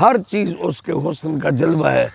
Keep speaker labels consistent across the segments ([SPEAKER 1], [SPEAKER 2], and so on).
[SPEAKER 1] ہر چیز اس کے حسن کا جلوہ ہے۔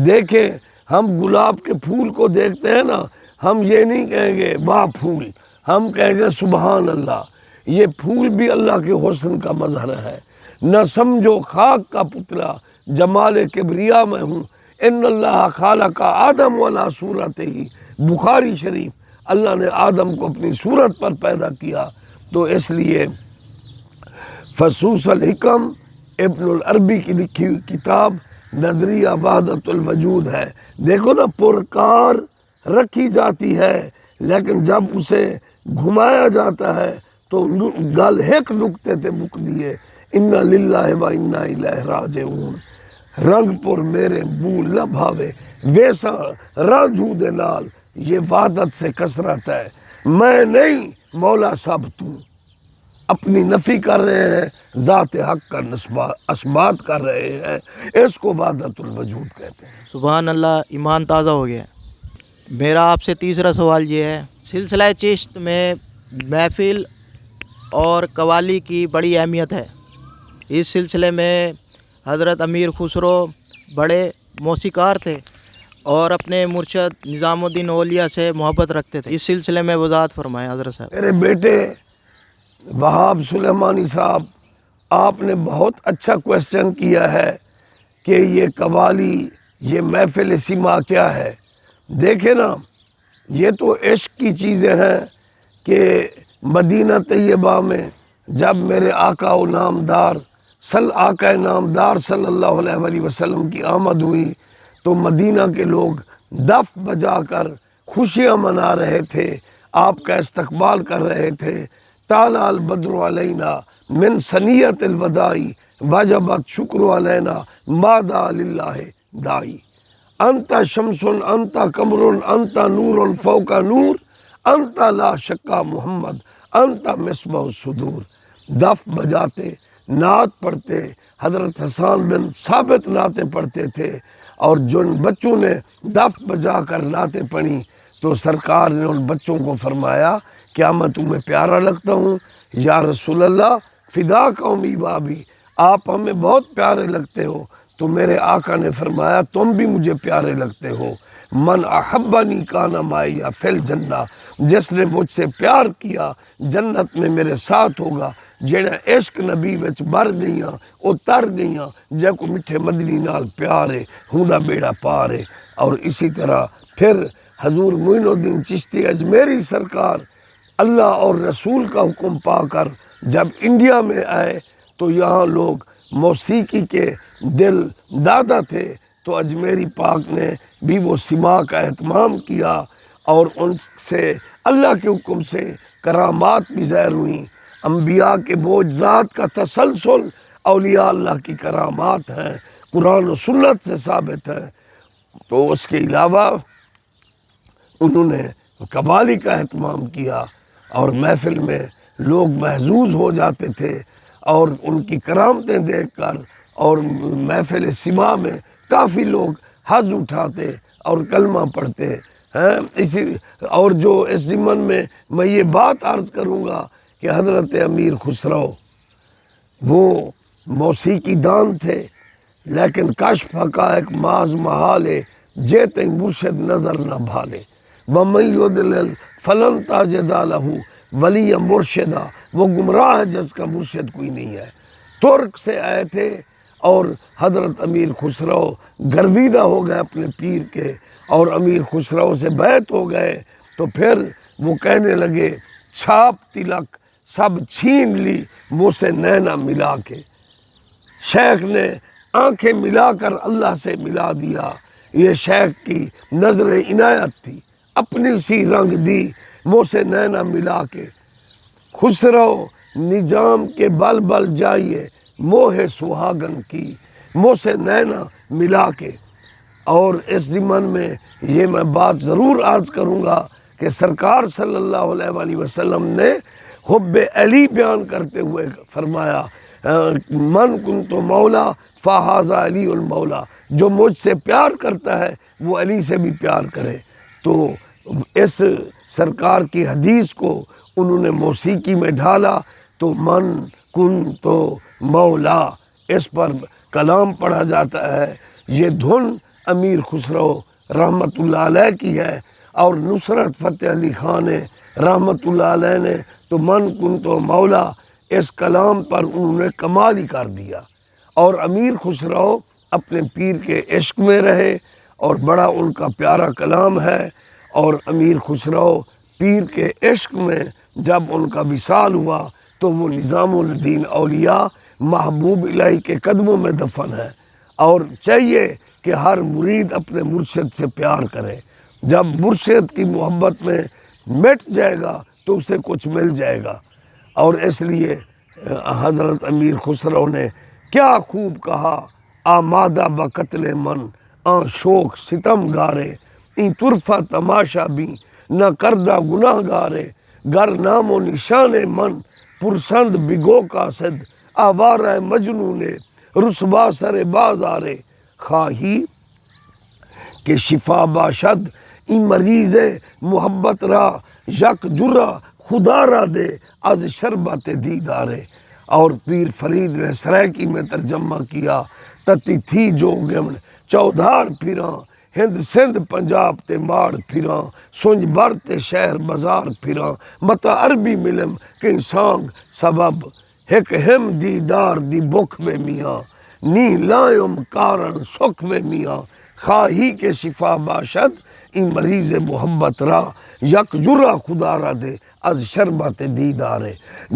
[SPEAKER 1] دیکھیں ہم گلاب کے پھول کو دیکھتے ہیں نا، ہم یہ نہیں کہیں گے واہ پھول، ہم کہیں گے سبحان اللہ، یہ پھول بھی اللہ کے حسن کا مظہر ہے۔ نہ سمجھو خاک کا پتلا جمال کبریا میں ہوں، ان اللہ خالق آدم والا صورت ہی، بخاری شریف، اللہ نے آدم کو اپنی صورت پر پیدا کیا۔ تو اس لیے فصوص الحکم ابن العربی کی لکھی ہوئی کتاب نظریہ وحدت الوجود ہے۔ دیکھو نا، پرکار رکھی جاتی ہے لیکن جب اسے گھمایا جاتا ہے تو گل ایک نکتے تے مک دیے، انا للہ و انا الیہ راجعون۔ رنگ پر میرے بو نہ بھاوے ویسا رانجھو دے نال، یہ وحدت سے کثرت ہے، میں نہیں مولا سب تو۔ اپنی نفی کر رہے ہیں، ذات حق کا اثبات کر رہے ہیں، اس کو وحدت الوجود کہتے ہیں۔
[SPEAKER 2] سبحان اللہ، ایمان تازہ ہو گیا۔ میرا آپ سے تیسرا سوال یہ ہے، سلسلہ چشت میں محفل اور قوالی کی بڑی اہمیت ہے۔ اس سلسلے میں حضرت امیر خسرو بڑے موسیقار تھے اور اپنے مرشد نظام الدین اولیاء سے محبت رکھتے تھے۔ اس سلسلے میں وضاحت فرمائیں حضرت صاحب۔
[SPEAKER 1] میرے بیٹے وہاب سلیمانی صاحب، آپ نے بہت اچھا کویسچن کیا ہے کہ یہ قوالی، یہ محفل سما کیا ہے۔ دیکھیں نا، یہ تو عشق کی چیزیں ہیں کہ مدینہ طیبہ میں جب میرے آقا و نامدار آقا نامدار صلی اللہ علیہ وآلہ وسلم کی آمد ہوئی تو مدینہ کے لوگ دف بجا کر خوشیاں منا رہے تھے، آپ کا استقبال کر رہے تھے۔ طالع البدر علینا من ثنیۃ الوداع وجبت شکر علینا ما دعا للہ داعی، انت شمس انت قمر انت نور فوق نور انت لا شکا محمد انت مصباح الصدور۔ دف بجاتے، نعت پڑھتے، حضرت حسان بن ثابت نعتیں پڑھتے تھے، اور جن بچوں نے دف بجا کر نعتیں پڑھی تو سرکار نے ان بچوں کو فرمایا کیا میں تمہیں پیارا لگتا ہوں؟ یا رسول اللہ فدا قومی بابی، آپ ہمیں بہت پیارے لگتے ہو۔ تو میرے آقا نے فرمایا تم بھی مجھے پیارے لگتے ہو۔ من احبنی کان معی فی الجنہ، جس نے مجھ سے پیار کیا جنت میں میرے ساتھ ہوگا۔ جڑا عشق نبی وچ بر گئیاں او تر گئیاں، جے کو میٹھے مدنی نال پیار ہے ہوندا بیڑا پار ہے۔ اور اسی طرح پھر حضور معین الدین چشتی اجمیری سرکار اللہ اور رسول کا حکم پا کر جب انڈیا میں آئے تو یہاں لوگ موسیقی کے دل دادا تھے، تو اجمیری پاک نے بھی وہ سما کا اہتمام کیا اور ان سے اللہ کے حکم سے کرامات بھی ظاہر ہوئیں۔ انبیاء کے معجزات کا تسلسل اولیاء اللہ کی کرامات ہیں، قرآن و سنت سے ثابت ہیں۔ تو اس کے علاوہ انہوں نے قوالی کا اہتمام کیا اور محفل میں لوگ محظوظ ہو جاتے تھے، اور ان کی کرامتیں دیکھ کر اور محفل سما میں کافی لوگ حظ اٹھاتے اور کلمہ پڑھتے ہیں۔ اسی اور جو اس ضمن میں یہ بات عرض کروں گا کہ حضرت امیر خسرو وہ موسیقی دان تھے، لیکن کشف حقائق معاذ محالے جیتے مرشد نظر نہ بھالے، وَمَن يُضْلِلْ فَلَن تَجِدَ لَهُ وَلِيًّا مُرشِدًا، وہ گمراہ ہے جس کا مرشد کوئی نہیں ہے۔ ترک سے آئے تھے اور حضرت امیر خسرو گرویدہ ہو گئے اپنے پیر کے، اور امیر خسرو سے بیعت ہو گئے۔ تو پھر وہ کہنے لگے چھاپ تلک سب چھین لی منہ سے نینا ملا کے۔ شیخ نے آنکھیں ملا کر اللہ سے ملا دیا، یہ شیخ کی نظر عنایت تھی، اپنی سی رنگ دی منہ سے نینا ملا کے۔ خسرو نظام کے بل بل جائیے موہ سہاگن کی، منہ سے نینا ملا کے۔ اور اس ضمن میں یہ میں بات ضرور عرض کروں گا کہ سرکار صلی اللہ علیہ وآلہ وسلم نے حب علی بیان کرتے ہوئے فرمایا من کنت مولا فہذا علی المولا، جو مجھ سے پیار کرتا ہے وہ علی سے بھی پیار کرے۔ تو اس سرکار کی حدیث کو انہوں نے موسیقی میں ڈھالا، تو من کنت مولا اس پر کلام پڑھا جاتا ہے، یہ دھن امیر خسرو رحمۃ اللہ علیہ کی ہے، اور نصرت فتح علی خان رحمۃ اللہ علیہ نے تو من کن تو مولا اس کلام پر انہوں نے کمال ہی کر دیا۔ اور امیر خسرو اپنے پیر کے عشق میں رہے اور بڑا ان کا پیارا کلام ہے، اور امیر خسرو پیر کے عشق میں جب ان کا وصال ہوا تو وہ نظام الدین اولیاء محبوب الہی کے قدموں میں دفن ہے۔ اور چاہیے کہ ہر مرید اپنے مرشد سے پیار کرے، جب مرشد کی محبت میں مٹ جائے گا تو اسے کچھ مل جائے گا۔ اور اس لیے حضرت امیر خسرو نے کیا خوب کہا، آمادہ بقتل من آن شوق ستم گارے، این طرفہ تماشا بھی نہ کردہ گناہ گارے، گر نام و نشان من پرسند بگو قاصد، آوارہ مجنون رسوا سر بازارے، خواہی کہ شفا باشد این مریض محبت را، یک جرہ خدا را دے از شربت دیدارے۔ اور پیر فرید نے سرائکی میں ترجمہ کیا، تتی تھی جو گمن چودھار پھراں، ہند سندھ پنجاب تے ماڑ پھراں، سنج بر تے شہر بازار پھراں، متا عربی ملم کہ سانگ سبب، ہک ہم دیدار دی بکھ وے میاں، نی لائم کارن سکھ وے میاں، خواہی کے شفا باشد این مریض محبت را، یک جرہ خدا را دے از شربت دیدارے،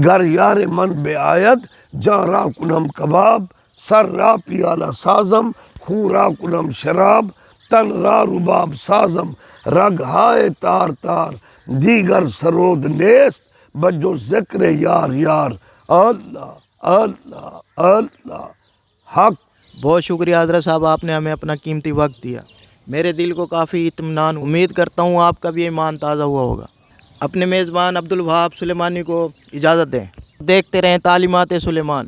[SPEAKER 1] گر یار من بے آید جاں را کنم کباب، سر را پیالہ سازم خون را کنم شراب، تن را رباب سازم رگ ہائے تار تار، دیگر سرود نیست بجو ذکر یار یار، اللہ اللہ اللہ حق۔
[SPEAKER 2] بہت شکریہ حضرت صاحب، آپ نے ہمیں اپنا قیمتی وقت دیا، میرے دل کو کافی اطمینان، امید کرتا ہوں آپ کا بھی ایمان تازہ ہوا ہوگا۔ اپنے میزبان عبدالوہاب سلیمانی کو اجازت دیں، دیکھتے رہیں تعلیمات سلیمان۔